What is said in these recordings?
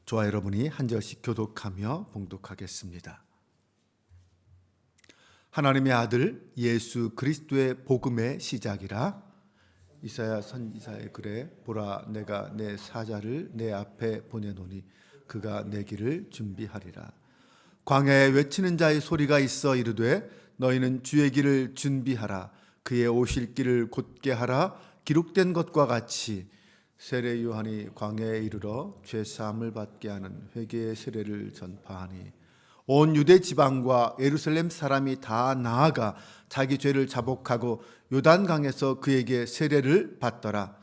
저와 여러분이 한 절씩 교독하며 봉독하겠습니다. 하나님의 아들 예수 그리스도의 복음의 시작이라. 이사야 선지자의 글에 보라 내가 내 사자를 내 앞에 보내노니 그가 내 길을 준비하리라. 광야에 외치는 자의 소리가 있어 이르되 너희는 주의 길을 준비하라. 그의 오실 길을 곧게 하라. 기록된 것과 같이 세례 요한이 광야에 이르러 죄 사함을 받게 하는 회개의 세례를 전파하니 온 유대 지방과 예루살렘 사람이 다 나아가 자기 죄를 자복하고 요단강에서 그에게 세례를 받더라.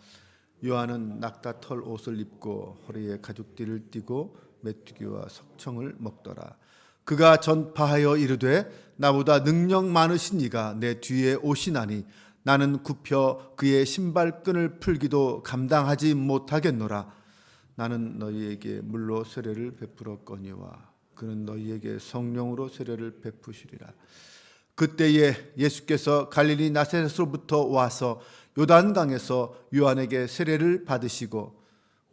요한은 낙타털 옷을 입고 허리에 가죽띠를 띠고 메뚜기와 석청을 먹더라. 그가 전파하여 이르되 나보다 능력 많으신 이가 내 뒤에 오시나니 나는 굽혀 그의 신발끈을 풀기도 감당하지 못하겠노라. 나는 너희에게 물로 세례를 베풀었거니와 그는 너희에게 성령으로 세례를 베푸시리라. 그때에 예수께서 갈릴리 나사렛으로부터 와서 요단강에서 요한에게 세례를 받으시고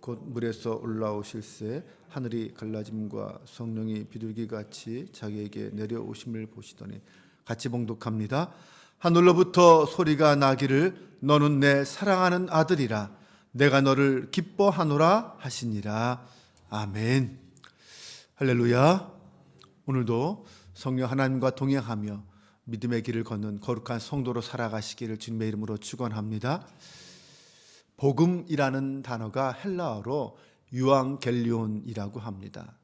곧 물에서 올라오실새 하늘이 갈라짐과 성령이 비둘기같이 자기에게 내려오심을 보시더니, 같이 봉독합니다. 하늘로부터 소리가 나기를 너는 내 사랑하는 아들이라. 내가 너를 기뻐하노라 하시니라. 아멘. 할렐루야. 오늘도 성령 하나님과 동행하며 믿음의 길을 걷는 거룩한 성도로 살아가시기를 주님의 이름으로 축원합니다. 복음이라는 단어가 헬라어로 유앙겔리온이라고 합니다.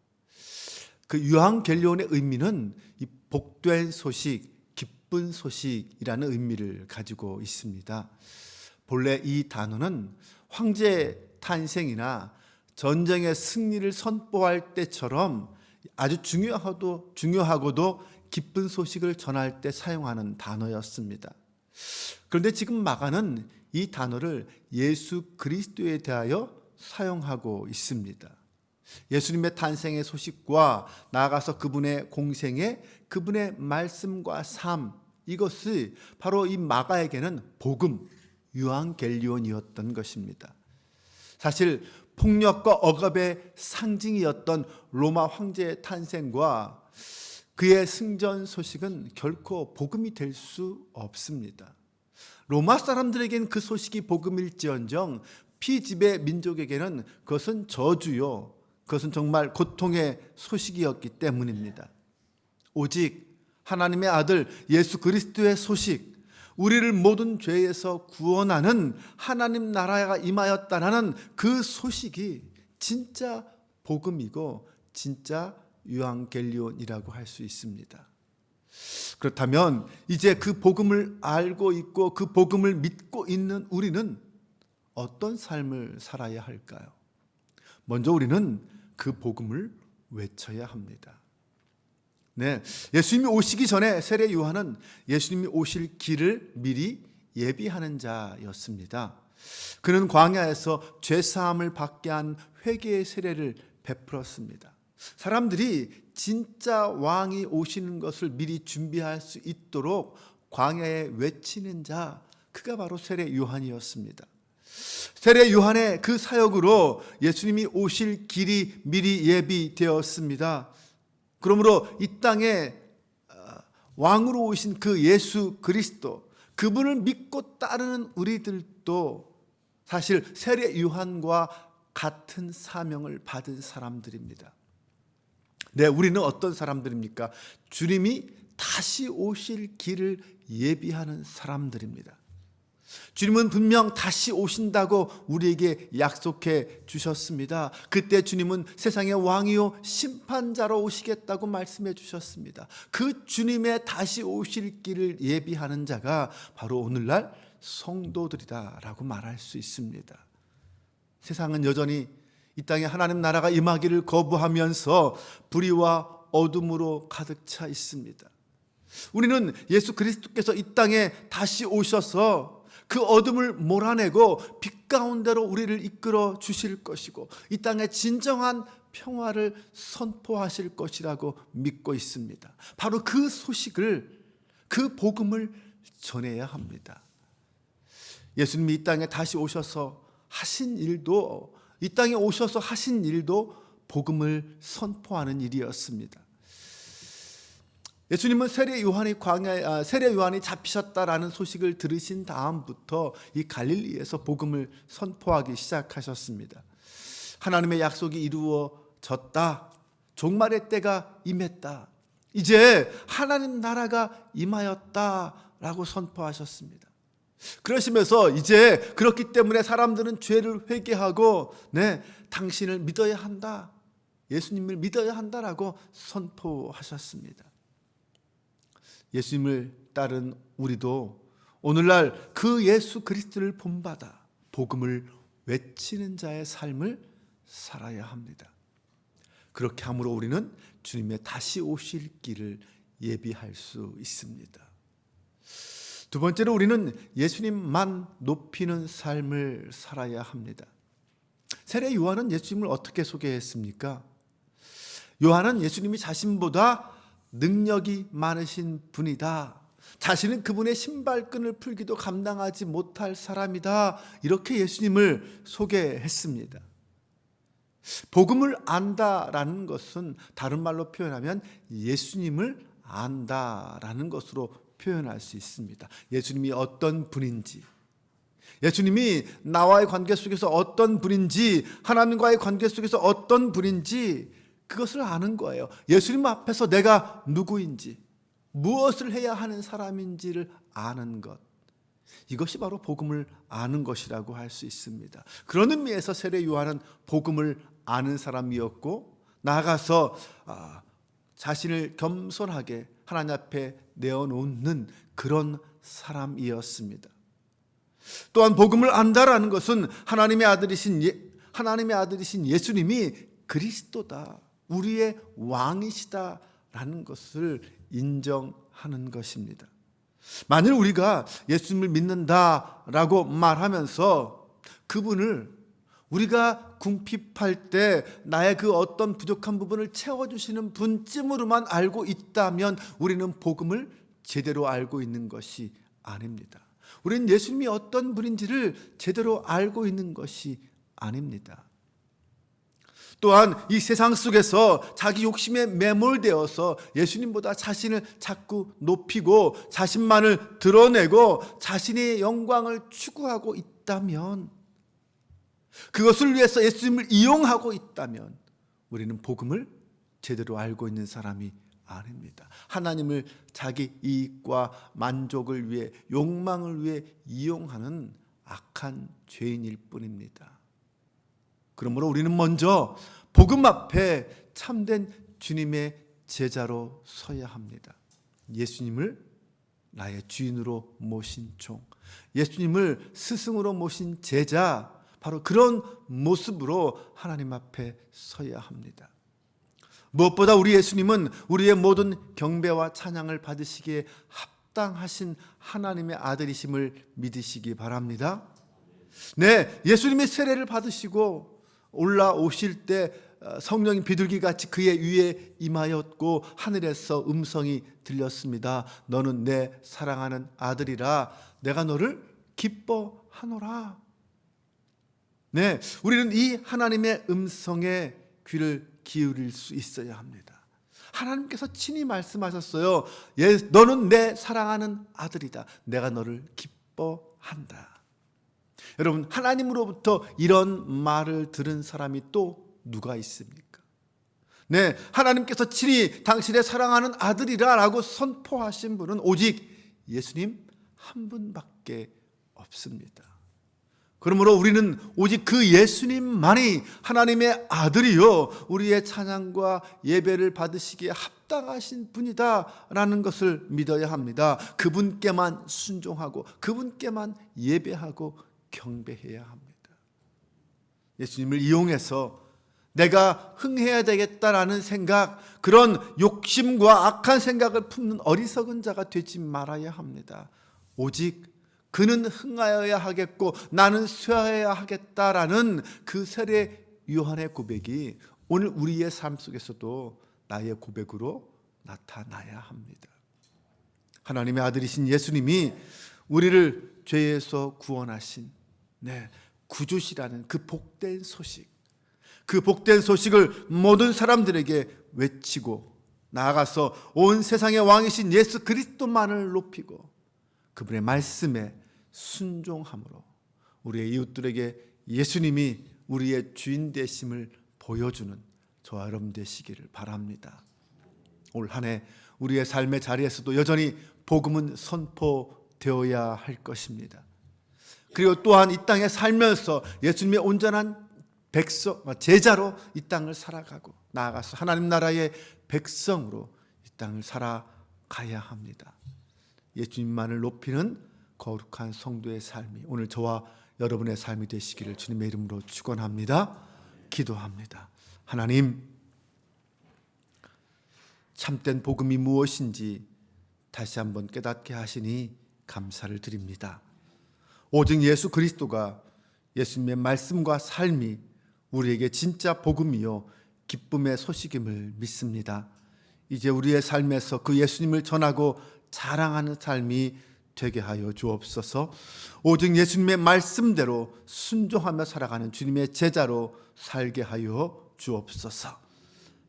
그 유앙겔리온의 의미는 이 복된 소식, 기쁜 소식이라는 의미를 가지고 있습니다. 본래 이 단어는 황제 탄생이나 전쟁의 승리를 선포할 때처럼 아주 중요하고도 기쁜 소식을 전할 때 사용하는 단어였습니다. 그런데 지금 마가는 이 단어를 예수 그리스도에 대하여 사용하고 있습니다. 예수님의 탄생의 소식과 나아가서 그분의 공생애, 그분의 말씀과 삶, 이것이 바로 이 마가에게는 복음, 유앙겔리온이었던 것입니다. 사실 폭력과 억압의 상징이었던 로마 황제의 탄생과 그의 승전 소식은 결코 복음이 될 수 없습니다. 로마 사람들에겐 그 소식이 복음일지언정 피지배 민족에게는 그것은 저주요, 그것은 정말 고통의 소식이었기 때문입니다. 오직 하나님의 아들 예수 그리스도의 소식, 우리를 모든 죄에서 구원하는 하나님 나라가 임하였다는 그 소식이 진짜 복음이고 진짜 유앙겔리온이라고 할 수 있습니다. 그렇다면 이제 그 복음을 알고 있고 그 복음을 믿고 있는 우리는 어떤 삶을 살아야 할까요? 먼저 우리는 그 복음을 외쳐야 합니다. 네, 예수님이 오시기 전에 세례 요한은 예수님이 오실 길을 미리 예비하는 자였습니다. 그는 광야에서 죄사함을 받게 한 회개의 세례를 베풀었습니다. 사람들이 진짜 왕이 오시는 것을 미리 준비할 수 있도록 광야에 외치는 자, 그가 바로 세례 요한이었습니다. 세례 요한의 그 사역으로 예수님이 오실 길이 미리 예비되었습니다. 그러므로 이 땅에 왕으로 오신 그 예수 그리스도, 그분을 믿고 따르는 우리들도 사실 세례 요한과 같은 사명을 받은 사람들입니다. 네, 우리는 어떤 사람들입니까? 주님이 다시 오실 길을 예비하는 사람들입니다. 주님은 분명 다시 오신다고 우리에게 약속해 주셨습니다. 그때 주님은 세상의 왕이요 심판자로 오시겠다고 말씀해 주셨습니다. 그 주님의 다시 오실 길을 예비하는 자가 바로 오늘날 성도들이다라고 말할 수 있습니다. 세상은 여전히 이 땅에 하나님 나라가 임하기를 거부하면서 불의와 어둠으로 가득 차 있습니다. 우리는 예수 그리스도께서 이 땅에 다시 오셔서 그 어둠을 몰아내고 빛 가운데로 우리를 이끌어 주실 것이고 이 땅에 진정한 평화를 선포하실 것이라고 믿고 있습니다. 바로 그 소식을, 그 복음을 전해야 합니다. 예수님이 이 땅에 다시 오셔서 하신 일도, 이 땅에 오셔서 하신 일도 복음을 선포하는 일이었습니다. 예수님은 세례 요한이 잡히셨다라는 소식을 들으신 다음부터 이 갈릴리에서 복음을 선포하기 시작하셨습니다. 하나님의 약속이 이루어졌다. 종말의 때가 임했다. 이제 하나님 나라가 임하였다라고 선포하셨습니다. 그러시면서 이제 그렇기 때문에 사람들은 죄를 회개하고 당신을 믿어야 한다. 예수님을 믿어야 한다라고 선포하셨습니다. 예수님을 따른 우리도 오늘날 그 예수 그리스도를 본받아 복음을 외치는 자의 삶을 살아야 합니다. 그렇게 함으로 우리는 주님의 다시 오실 길을 예비할 수 있습니다. 두 번째로 우리는 예수님만 높이는 삶을 살아야 합니다. 세례 요한은 예수님을 어떻게 소개했습니까? 요한은 예수님이 자신보다 능력이 많으신 분이다. 자신은 그분의 신발끈을 풀기도 감당하지 못할 사람이다. 이렇게 예수님을 소개했습니다. 복음을 안다라는 것은 다른 말로 표현하면 예수님을 안다라는 것으로 표현할 수 있습니다. 예수님이 어떤 분인지, 예수님이 나와의 관계 속에서 어떤 분인지, 하나님과의 관계 속에서 어떤 분인지 그것을 아는 거예요. 예수님 앞에서 내가 누구인지, 무엇을 해야 하는 사람인지를 아는 것, 이것이 바로 복음을 아는 것이라고 할 수 있습니다. 그런 의미에서 세례 요한은 복음을 아는 사람이었고, 나아가서 자신을 겸손하게 하나님 앞에 내어놓는 그런 사람이었습니다. 또한 복음을 안다라는 것은 하나님의 아들이신 예수님이 그리스도다, 우리의 왕이시다라는 것을 인정하는 것입니다. 만일 우리가 예수님을 믿는다라고 말하면서 그분을 우리가 궁핍할 때 나의 그 어떤 부족한 부분을 채워주시는 분쯤으로만 알고 있다면 우리는 복음을 제대로 알고 있는 것이 아닙니다. 우리는 예수님이 어떤 분인지를 제대로 알고 있는 것이 아닙니다. 또한 이 세상 속에서 자기 욕심에 매몰되어서 예수님보다 자신을 자꾸 높이고 자신만을 드러내고 자신의 영광을 추구하고 있다면, 그것을 위해서 예수님을 이용하고 있다면 우리는 복음을 제대로 알고 있는 사람이 아닙니다. 하나님을 자기 이익과 만족을 위해, 욕망을 위해 이용하는 악한 죄인일 뿐입니다. 그러므로 우리는 먼저 복음 앞에 참된 주님의 제자로 서야 합니다. 예수님을 나의 주인으로 모신 종, 예수님을 스승으로 모신 제자, 바로 그런 모습으로 하나님 앞에 서야 합니다. 무엇보다 우리 예수님은 우리의 모든 경배와 찬양을 받으시기에 합당하신 하나님의 아들이심을 믿으시기 바랍니다. 예수님이 세례를 받으시고 올라오실 때 성령이 비둘기같이 그의 위에 임하였고 하늘에서 음성이 들렸습니다. 너는 내 사랑하는 아들이라, 내가 너를 기뻐하노라. 우리는 이 하나님의 음성에 귀를 기울일 수 있어야 합니다. 하나님께서 친히 말씀하셨어요. 너는 내 사랑하는 아들이다. 내가 너를 기뻐한다. 여러분, 하나님으로부터 이런 말을 들은 사람이 또 누가 있습니까? 하나님께서 친히 당신의 사랑하는 아들이라 라고 선포하신 분은 오직 예수님 한 분밖에 없습니다. 그러므로 우리는 오직 그 예수님만이 하나님의 아들이요 우리의 찬양과 예배를 받으시기에 합당하신 분이다라는 것을 믿어야 합니다. 그분께만 순종하고 그분께만 예배하고 경배해야 합니다. 예수님을 이용해서 내가 흥해야 되겠다라는 생각, 그런 욕심과 악한 생각을 품는 어리석은 자가 되지 말아야 합니다. 오직 그는 흥하여야 하겠고 나는 쇠하여야 하겠다라는 그 세례 요한의 고백이 오늘 우리의 삶 속에서도 나의 고백으로 나타나야 합니다. 하나님의 아들이신 예수님이 우리를 죄에서 구원하신 구주시라는 그 복된 소식, 그 복된 소식을 모든 사람들에게 외치고 나아가서 온 세상의 왕이신 예수 그리스도만을 높이고 그분의 말씀에 순종함으로 우리의 이웃들에게 예수님이 우리의 주인 되심을 보여주는 저와 여러분 되시기를 바랍니다. 올 한 해 우리의 삶의 자리에서도 여전히 복음은 선포되어야 할 것입니다. 그리고 또한 이 땅에 살면서 예수님의 온전한 백성, 제자로 이 땅을 살아가고 나아가서 하나님 나라의 백성으로 이 땅을 살아가야 합니다. 예수님만을 높이는 거룩한 성도의 삶이 오늘 저와 여러분의 삶이 되시기를 주님의 이름으로 축원합니다. 기도합니다. 하나님, 참된 복음이 무엇인지 다시 한번 깨닫게 하시니 감사를 드립니다. 오직 예수 그리스도가 예수님의 말씀과 삶이 우리에게 진짜 복음이요 기쁨의 소식임을 믿습니다. 이제 우리의 삶에서 그 예수님을 전하고 자랑하는 삶이 되게 하여 주옵소서. 오직 예수님의 말씀대로 순종하며 살아가는 주님의 제자로 살게 하여 주옵소서.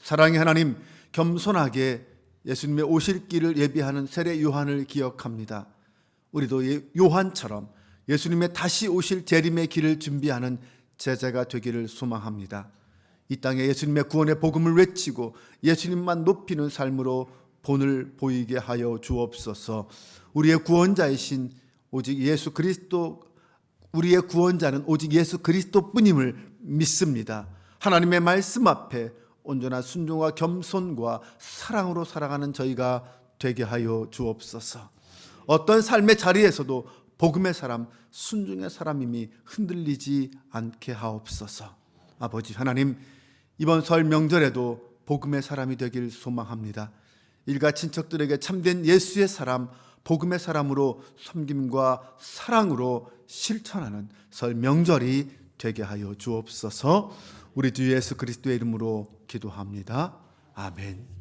사랑의 하나님, 겸손하게 예수님의 오실 길을 예비하는 세례 요한을 기억합니다. 우리도 요한처럼 예수님의 다시 오실 재림의 길을 준비하는 제자가 되기를 소망합니다. 이 땅에 예수님의 구원의 복음을 외치고 예수님만 높이는 삶으로 본을 보이게 하여 주옵소서. 우리의 구원자이신 오직 예수 그리스도, 우리의 구원자는 오직 예수 그리스도뿐임을 믿습니다. 하나님의 말씀 앞에 온전한 순종과 겸손과 사랑으로 살아가는 저희가 되게 하여 주옵소서. 어떤 삶의 자리에서도 복음의 사람, 순종의 사람임이 흔들리지 않게 하옵소서. 아버지 하나님, 이번 설 명절에도 복음의 사람이 되길 소망합니다. 일가 친척들에게 참된 예수의 사람, 복음의 사람으로 섬김과 사랑으로 실천하는 설 명절이 되게 하여 주옵소서. 우리 주 예수 그리스도의 이름으로 기도합니다. 아멘.